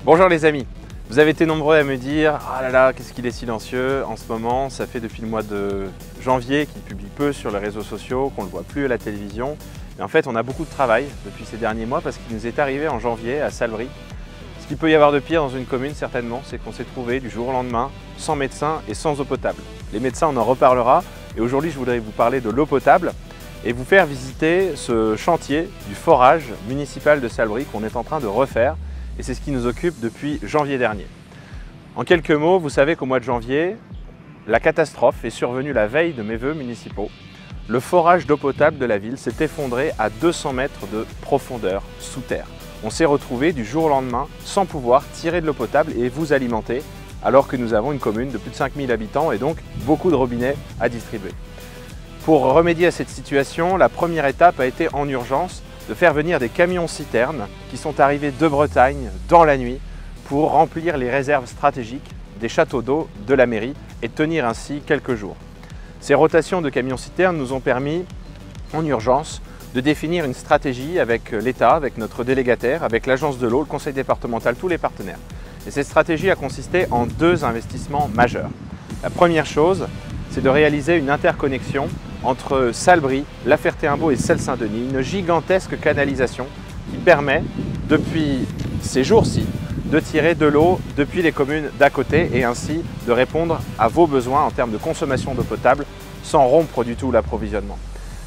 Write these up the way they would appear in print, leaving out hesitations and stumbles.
Bonjour les amis, vous avez été nombreux à me dire « Ah là là, qu'est-ce qu'il est silencieux » en ce moment. Ça fait depuis le mois de janvier qu'il publie peu sur les réseaux sociaux, qu'on ne le voit plus à la télévision. Et en fait, on a beaucoup de travail depuis ces derniers mois parce qu'il nous est arrivé en janvier à Salbris. Ce qu'il peut y avoir de pire dans une commune, certainement, c'est qu'on s'est trouvé du jour au lendemain sans médecin et sans eau potable. Les médecins, on en reparlera. Et aujourd'hui, je voudrais vous parler de l'eau potable et vous faire visiter ce chantier du forage municipal de Salbris qu'on est en train de refaire. Et c'est ce qui nous occupe depuis janvier dernier. En quelques mots, vous savez qu'au mois de janvier, la catastrophe est survenue la veille de mes vœux municipaux. Le forage d'eau potable de la ville s'est effondré à 200 mètres de profondeur sous terre. On s'est retrouvé du jour au lendemain sans pouvoir tirer de l'eau potable et vous alimenter, alors que nous avons une commune de plus de 5000 habitants et donc beaucoup de robinets à distribuer. Pour remédier à cette situation, la première étape a été en urgence de faire venir des camions-citernes qui sont arrivés de Bretagne dans la nuit pour remplir les réserves stratégiques des châteaux d'eau de la mairie et tenir ainsi quelques jours. Ces rotations de camions-citernes nous ont permis, en urgence, de définir une stratégie avec l'État, avec notre délégataire, avec l'agence de l'eau, le conseil départemental, tous les partenaires. Et cette stratégie a consisté en deux investissements majeurs. La première chose, c'est de réaliser une interconnexion entre Salbris, La Ferté-Imbault et Celles-Saint-Denis, une gigantesque canalisation qui permet, depuis ces jours-ci, de tirer de l'eau depuis les communes d'à côté et ainsi de répondre à vos besoins en termes de consommation d'eau potable sans rompre du tout l'approvisionnement.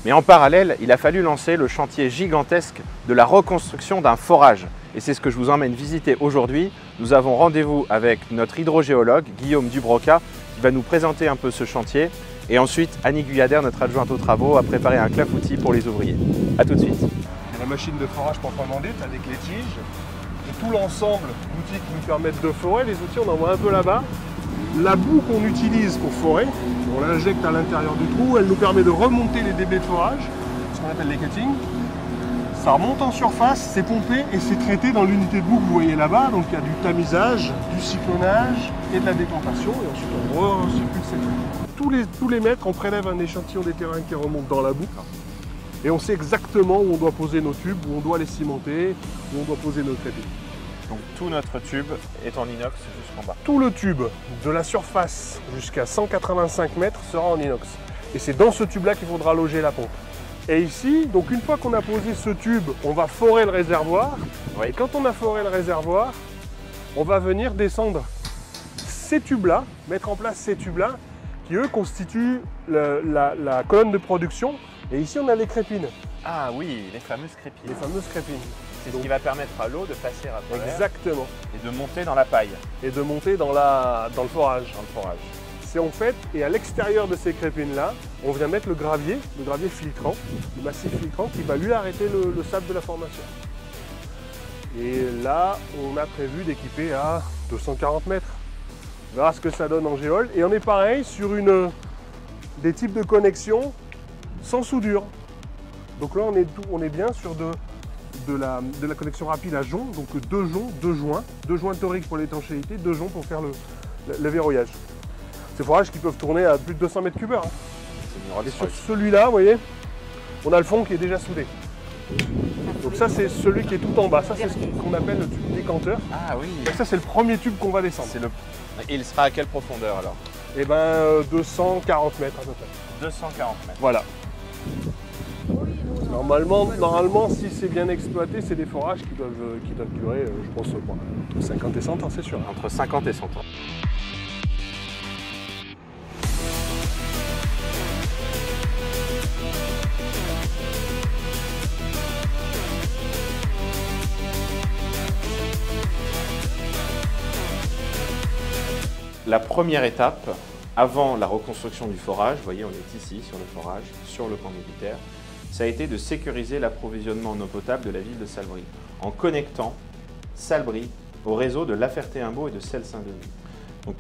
Mais en parallèle, il a fallu lancer le chantier gigantesque de la reconstruction d'un forage. Et c'est ce que je vous emmène visiter aujourd'hui. Nous avons rendez-vous avec notre hydrogéologue, Guillaume Dubroca, qui va nous présenter un peu ce chantier. Et ensuite, Annie Guyader, notre adjointe aux travaux, a préparé un clafoutis pour les ouvriers. A tout de suite. La machine de forage proprement dite avec les tiges et tout l'ensemble d'outils qui nous permettent de forer. Les outils, on en voit un peu là-bas. La boue qu'on utilise pour forer, on l'injecte à l'intérieur du trou, elle nous permet de remonter les débits de forage, ce qu'on appelle les cuttings. Ça remonte en surface, c'est pompé et c'est traité dans l'unité de boue que vous voyez là-bas. Donc il y a du tamisage, du cyclonnage et de la décantation. Et ensuite on recircule cette boue. Tous les mètres, on prélève un échantillon des terrains qui remonte dans la boue. Et on sait exactement où on doit poser nos tubes, où on doit les cimenter, où on doit poser nos crépines. Donc tout notre tube est en inox jusqu'en bas. Tout le tube, de la surface jusqu'à 185 mètres, sera en inox. Et c'est dans ce tube-là qu'il faudra loger la pompe. Et ici, donc une fois qu'on a posé ce tube, on va forer le réservoir. Oui. Et quand on a foré le réservoir, on va venir descendre ces tubes-là, mettre en place ces tubes-là, qui eux constituent la colonne de production. Et ici, on a les crépines. Ah oui, les fameuses crépines. Les fameuses crépines. C'est ce qui va permettre à l'eau de passer à travers. Exactement. Et de monter dans la paille. Et de monter dans le forage. Dans le forage. C'est en fait, et à l'extérieur de ces crépines-là, on vient mettre le gravier filtrant, le massif filtrant qui va lui arrêter le sable de la formation. Et là, on a prévu d'équiper à 240 mètres. On verra ce que ça donne en géol. Et on est pareil sur des types de connexions sans soudure. Donc là, on est bien sur de la connexion rapide à jonc, donc deux joints toriques pour l'étanchéité, 2 joncs pour faire le verrouillage. Ces forages qui peuvent tourner à plus de 200 mètres cubes. Et sur celui-là, vous voyez, on a le fond qui est déjà soudé. Donc ça, c'est celui qui est tout en bas. Ça, c'est ce qu'on appelle le tube décanteur. Ah oui. Et ça, c'est le premier tube qu'on va descendre. Et il sera à quelle profondeur alors? Eh bien, 240 mètres à peu près. 240 mètres. Voilà. Normalement, si c'est bien exploité, c'est des forages qui doivent durer, je pense, entre 50 et 100 ans, c'est sûr. Entre 50 et 100 ans. La première étape, avant la reconstruction du forage, vous voyez, on est ici sur le forage, sur le camp militaire, ça a été de sécuriser l'approvisionnement en eau potable de la ville de Salbris, en connectant Salbris au réseau de La Ferté-Imbault et de Celles-Saint-Denis. Donc,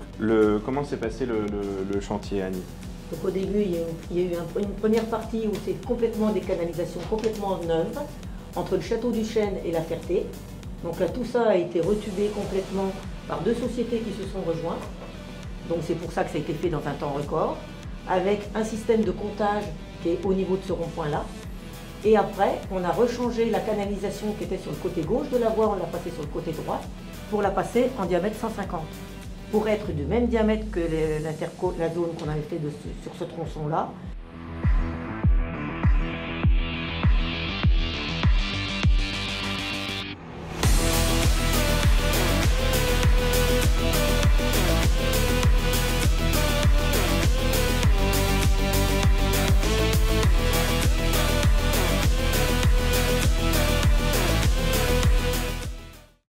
comment s'est passé le chantier, Annie? Donc au début, il y a eu une première partie où c'est complètement des canalisations complètement neuves, entre le château du Chêne et La Ferté. Donc là, tout ça a été retubé complètement par 2 sociétés qui se sont rejointes. Donc c'est pour ça que ça a été fait dans un temps record, avec un système de comptage qui est au niveau de ce rond-point-là. Et après, on a rechangé la canalisation qui était sur le côté gauche de la voie, on l'a passée sur le côté droit. pour la passer en diamètre 150. Pour être du même diamètre que la zone qu'on avait fait sur ce tronçon-là,